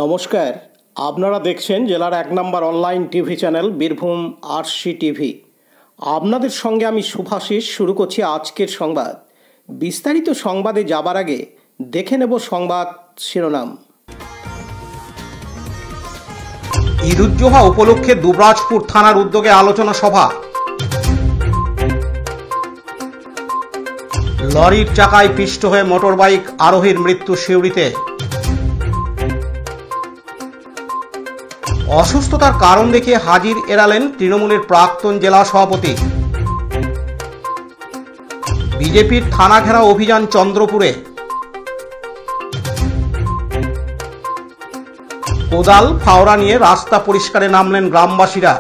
নমস্কার, আপনারা দেখছেন জেলার ১ নম্বর online TV channel Birbhum RC TV. আপনাদের সঙ্গে আমি শুভাশিস। শুরু করছি আজকের সংবাদ। বিস্তারিত সংবাদে যাবার আগে দেখে নেব সংবাদ শিরোনাম। ঈদ উজ্জোহা উপলক্ষে দুবরাজপুর থানার উদ্যোগে আলোচনা সভা। লরির চাকায় পিষ্ট হয়ে মোটরবাইক আরোহীর মৃত্যু সিউড়িতে। অসুস্থতার কারণ দেখিয়ে হাজির এড়ালেন তৃণমূলের প্রাক্তন জেলা সভাপতি। বিজেপির থানা ঘেরা অভিযান চন্দ্রপুরে। কোদাল ফাওড়া নিয়ে রাস্তা পরিষ্কারে নামলেন গ্রামবাসীরা।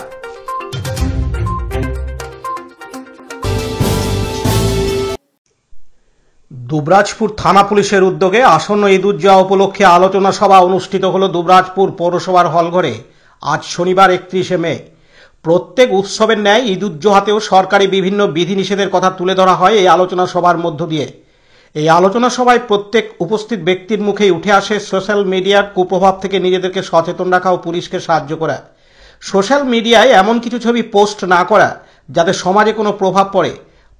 দুবরাজপুর থানা পুলিশের উদ্যোগে আসন্ন ঈদ উজ্জোহা উপলক্ষে আলোচনা সভা অনুষ্ঠিত হল দুবরাজপুর পৌরসভার হলঘরে আজ শনিবার ৩১শে মে। প্রত্যেক উৎসবের ন্যায় ঈদ উজ্জোহাতেও সরকারি বিভিন্ন বিধিনিষেধের কথা তুলে ধরা হয় এই আলোচনা সভার মধ্য দিয়ে। এই আলোচনা সভায় প্রত্যেক উপস্থিত ব্যক্তির মুখেই উঠে আসে সোশ্যাল মিডিয়ার কুপ্রভাব থেকে নিজেদেরকে সচেতন রাখা ও পুলিশকে সাহায্য করা। সোশ্যাল মিডিয়ায় এমন কিছু ছবি পোস্ট না করা যাতে সমাজে কোনো প্রভাব পড়ে।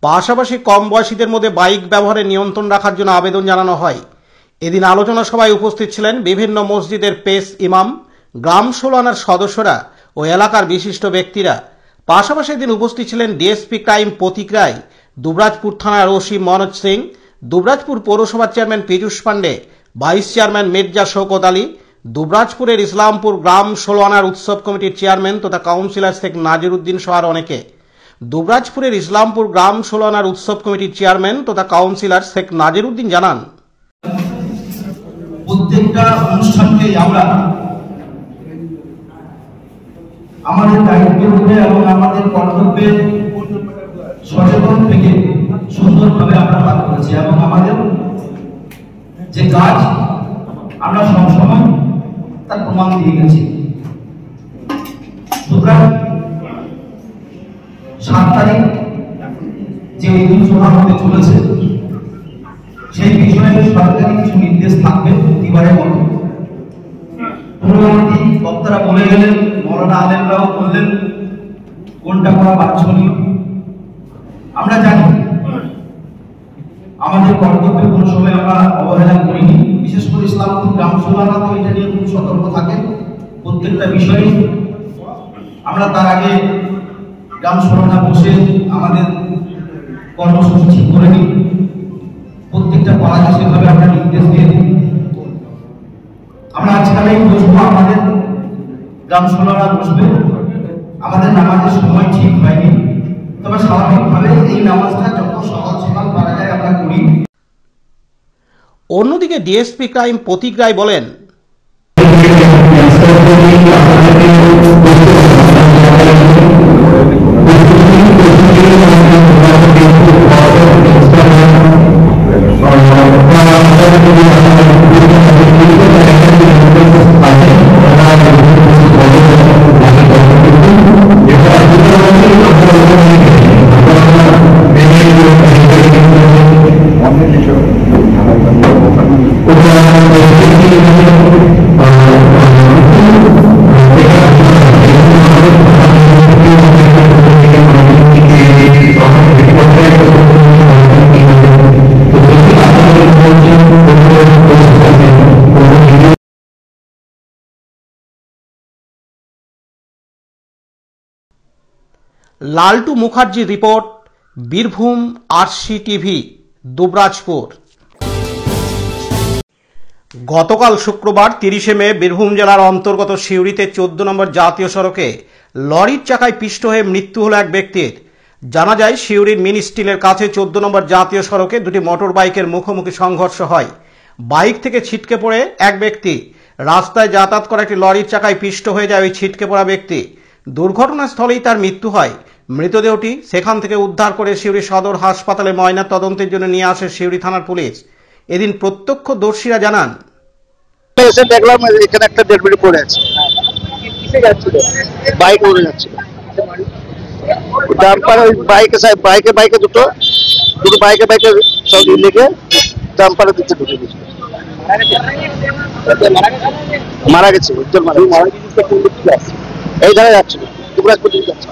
পাশাপাশি কম বয়সীদের মধ্যে বাইক ব্যবহারে নিয়ন্ত্রণ রাখার জন্য আবেদন জানানো হয়। এদিন আলোচনা সভায় উপস্থিত ছিলেন বিভিন্ন মসজিদের পেশ ইমাম, গ্রাম ষোলানার সদস্যরা ও এলাকার বিশিষ্ট ব্যক্তিরা। পাশাপাশি এদিন উপস্থিত ছিলেন ডিএসপি ক্রাইম প্রতীক রায়, দুবরাজপুর থানার ওসি মনোজ সিং, দুবরাজপুর পৌরসভার chairman Piyush Pandey, vice chairman Mirza Shaukat Ali, দুবরাজপুরের ইসলামপুর গ্রাম ষোলানার উৎসব কমিটির চেয়ারম্যান তথা কাউন্সিলর শেখ নাজির উদ্দিন সহ অনেকে। দুবরাজপুরের ইসলামপুর গ্রাম ষোলানার উৎসব কমিটির চেয়ারম্যান তথা কাউন্সিলর শেখ নাজির উদ্দিন জানান, প্রত্যেকটা অনুষ্ঠানকে আমরা আমাদের দায়িত্বের উপরে এবং আমাদের কর্তব্যে সচেতন থেকে সুন্দরভাবে আমরা পালন করেছি এবং আমাদের যে কাজ আমরা সবসময় তার প্রমাণ দিয়ে গেছি। সুতরাং ৭ তারিখ যে ঈদ উজ্জোহা হতে চলেছে সেই বিষয়ে সরকারি কিছু নির্দেশ থাকবে প্রতিবারের মতো। পূর্ববর্তী বক্তারা বলে গেলেন, মৌলানা আলেমরাও বললেন কোনটা করা বাঞ্ছনীয়। আমরা জানি আমাদের কর্তব্যে কোনো সময় আমরা অবহেলা করিনি। বিশেষ করে ইসলামপুর গ্রাম ষোলানা তো এটা নিয়ে খুব সতর্ক থাকেন প্রত্যেকটা বিষয়ে। আমরা তার আগে গ্রাম ষোলানা বসে আমাদের কর্মসূচি ঠিক করে নিই, প্রত্যেকটা পাড়াকে সেভাবে আমরা নির্দেশ দিয়ে দিই। আমরা আজকালেই বসবো, আমাদের গ্রাম ষোলানা বসবে, আমাদের নামাজের সময় ঠিক হয়নি, তবে স্বাভাবিকভাবে এই নামাজটা যত সহজ সকাল পারা যায় আমরা করি। অন্যদিকে ডিএসপি ক্রাইম প্রতীক রায় বলেন, Laltu Mukherjee report, Birbhum RC TV, Dubrajpur. গতকাল শুক্রবার ৩০শে মে বীরভূম জেলার অন্তর্গত সিউড়িতে ১৪ নম্বর জাতীয় সড়কে লরির চাকায় পিষ্ট হয়ে মৃত্যু হল এক ব্যক্তির। জানা যায় সিউড়ির মিনি স্টিলের কাছে ১৪ নম্বর জাতীয় সড়কে দুটি মোটর বাইকের মুখোমুখি সংঘর্ষ হয়। বাইক থেকে ছিটকে পড়ে এক ব্যক্তি। রাস্তায় যাতায়াত করা একটি লরির চাকায় পিষ্ট হয়ে যায় ওই ছিটকে পড়া ব্যক্তি। দুর্ঘটনাস্থলেই তার মৃত্যু হয়। মৃতদেহটি সেখান থেকে উদ্ধার করে সিউড়ি সদর হাসপাতালে ময়না তদন্তের জন্য নিয়ে আসে সিউড়ি থানার পুলিশ। এদিন প্রত্যক্ষদর্শীরা জানান, এসে দেখলাম এখানে একটা ডেড বডি পড়ে আছে। বাইক উড়ে যাচ্ছিল, ডাম্পার ওই বাইকে দুটো বাইকে সব লেগে ডাম্পারের দিকে ঢুকে গেছিল। মারা গেছে উজ্জ্বল মারা গেছে। এই ধারে যাচ্ছে দুবরাজপুর দিকে যাচ্ছে।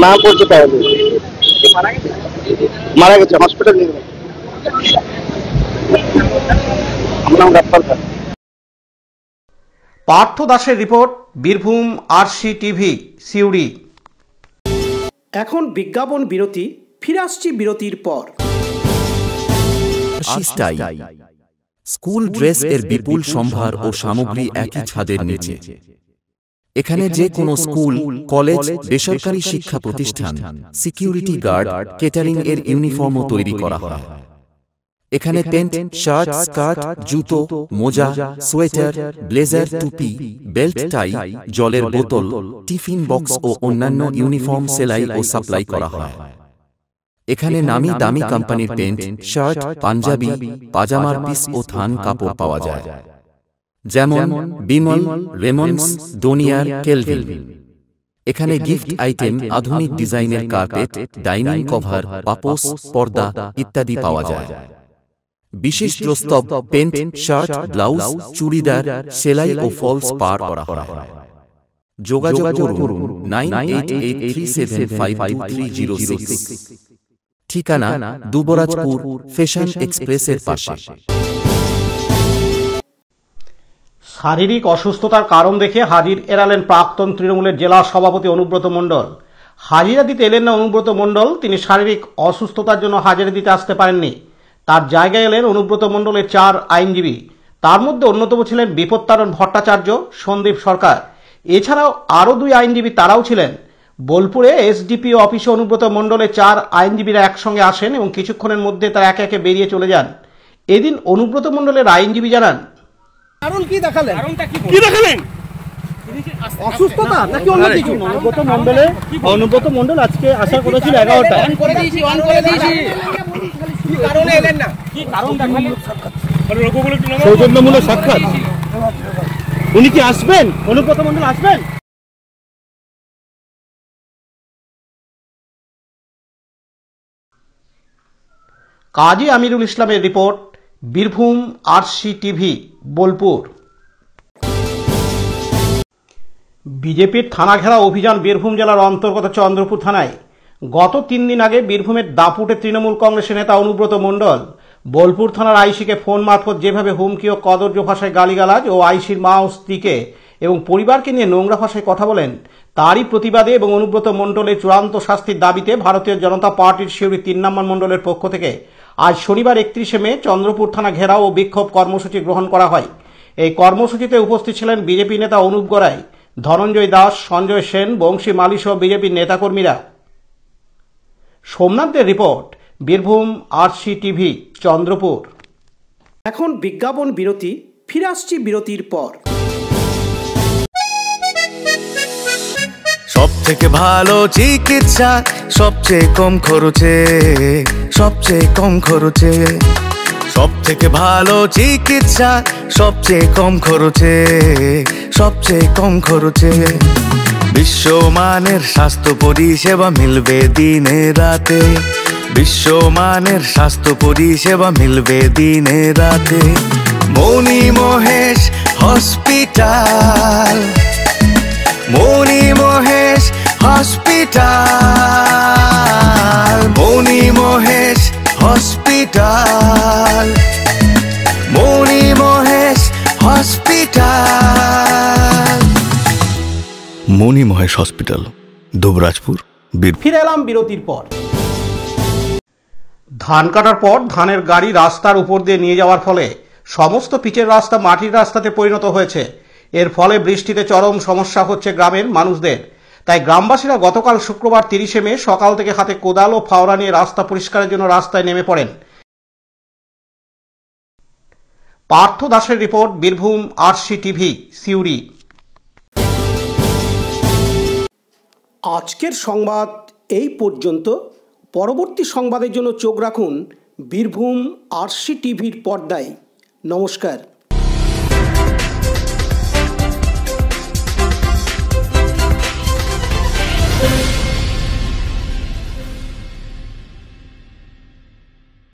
নাম পরিচয় পাওয়া যায়। মারা গেছে হসপিটাল নিয়ে গেছে। পার্থ দাসের report, Birbhum RC TV, Suri. এখন বিজ্ঞাপন বিরতি, ফিরে আসছি বিরতির পর। স্কুল ড্রেস এর বিপুল সম্ভার ও সামগ্রী একই ছাদের নিচে। এখানে যে কোনো স্কুল, কলেজ, বেসরকারি শিক্ষা প্রতিষ্ঠান, সিকিউরিটি গার্ড, কেটারিং এর ইউনিফর্মও তৈরি করা হয়। এখানে প্যান্ট, শার্ট, স্কার্ট, জুতো, মোজা, সোয়েটার, ব্লেজার, টুপি, বেল্ট, টাই, জলের বোতল, টিফিন বক্স ও অন্যান্য ইউনিফর্ম সেলাই ও সাপ্লাই করা হয়। এখানে নামি দামি কোম্পানির প্যান্ট, শার্ট, পাঞ্জাবি, পাজামার পিস ও থান কাপড় পাওয়া যায়, যেমন বিমল, রেমন্ডস, ডোনিয়ার, কেলভিন। এখানে গিফট আইটেম, আধুনিক ডিজাইনের কার্পেট, ডাইনিং কভার, পাপোশ, পর্দা ইত্যাদি পাওয়া যায়। বিশেষ প্রস্তাব, প্যান্ট, শার্ট, ব্লাউজ, চুড়িদার, সেলাই ও ফলস পার করা হয়। যোগাযোগ করুন 9883752306। ঠিকানা দুবরাজপুর, ফ্যাশন এক্সপ্রেসের পাশে। শারীরিক অসুস্থতার কারণ দেখে হাজির এড়ালেন প্রাক্তন তৃণমূলের জেলা সভাপতি অনুব্রত মণ্ডল। হাজিরা দিতে এলেন না অনুব্রত মণ্ডল, তিনি শারীরিক অসুস্থতার জন্য হাজিরা দিতে আসতে পারেননি। তার জায়গায় এলেন অনুব্রত মণ্ডলের 4 আইনজীবী। তার মধ্যে অন্যতম ছিলেন বিপত্তারণ ভট্টাচার্য, সন্দীপ সরকার। এছাড়াও আরও 2 আইনজীবী তারাও ছিলেন। বোলপুরে এসডিপিও অফিসে অনুব্রত মণ্ডলের 4 আইনজীবীরা একসঙ্গে আসেন এবং কিছুক্ষণের মধ্যে তারা একে একে বেরিয়ে চলে যান। এদিন অনুব্রত মণ্ডলের আইনজীবী জানান, কারণ কি দেখালেন? অসুস্থতা নাকি অন্য কিছু? অনুব্রত মণ্ডল আজকে আশা করেছিল 11টা। সৌজন্যমূলক সাক্ষাৎ। উনি কি আসবেন? অনুব্রত মণ্ডল আসবেন? কাজী আমিরুল ইসলামের report, Birbhum RC TV, Bolpur. বিজেপির থানা ঘেরা অভিযান বীরভূম জেলার অন্তর্গত চন্দ্রপুর থানায়। গত 3 দিন আগে বীরভূমের দাপুটে তৃণমূল কংগ্রেসের নেতা অনুব্রত মণ্ডল বোলপুর থানার আইসিকে ফোন মারফত যেভাবে হুমকি ও কদর্য ভাষায় গালিগালাজ ও আইসির মা ও স্ত্রীকে এবং পরিবারকে নিয়ে নোংরা ভাষায় কথা বলেন, তারই প্রতিবাদে এবং অনুব্রত মণ্ডলের চূড়ান্ত শাস্তির দাবিতে ভারতীয় জনতা পার্টির সিউড়ি 3 নম্বর মণ্ডলের পক্ষ থেকে আজ শনিবার 31শে মে চন্দ্রপুর থানা ঘেরাও ও বিক্ষোভ কর্মসূচি গ্রহণ করা হয়। এই কর্মসূচিতে উপস্থিত ছিলেন বিজেপি নেতা অনুপ গড়াই, ধনঞ্জয় দাস, সঞ্জয় সেন, বংশী মালি সহ বিজেপির নেতাকর্মীরা। সোমনাথদের report, Birbhum RC TV, Chandrapur. এখন বিজ্ঞাপন বিরতি, ফিরে আসছি বিরতির পর। সব থেকে ভালো চিকিৎসা, সবচেয়ে কম খরচে, সবচেয়ে কম খরচে। সব থেকে ভালো চিকিৎসা, সবচেয়ে কম খরচে, সবচেয়ে কম খরচে। বিশ্বমানের স্বাস্থ্য পরিষেবা মিলবে দিনে রাতে, বিশ্বমানের স্বাস্থ্য পরিষেবা মিলবে দিনে রাতে। মণি মহেশ হসপিটাল, মণি মহেশ হসপিটাল, মণি মহেশ হসপিটাল, মণি মহেশ হসপিটাল। মণি মহেশ হসপিটাল, দুবরাজপুর। ফিরে এলাম বিরতির পর। ধান কাটার পর ধানের গাড়ি রাস্তার উপর দিয়ে নিয়ে যাওয়ার ফলে সমস্ত পিচের রাস্তা মাটির রাস্তাতে পরিণত হয়েছে। এর ফলে বৃষ্টিতে চরম সমস্যা হচ্ছে গ্রামের মানুষদের। তাই গ্রামবাসীরা গতকাল শুক্রবার 30শে মে সকাল থেকে হাতে কোদাল ও ফাওড়া নিয়ে রাস্তা পরিষ্কারের জন্য রাস্তায় নেমে পড়েন। পার্থ দাসের report, Birbhum RC TV, Suri. আজকের সংবাদ এই পর্যন্ত। পরবর্তী সংবাদের জন্য চোখ রাখুন বীরভূম আরসি টিভির পর্দায়। নমস্কার।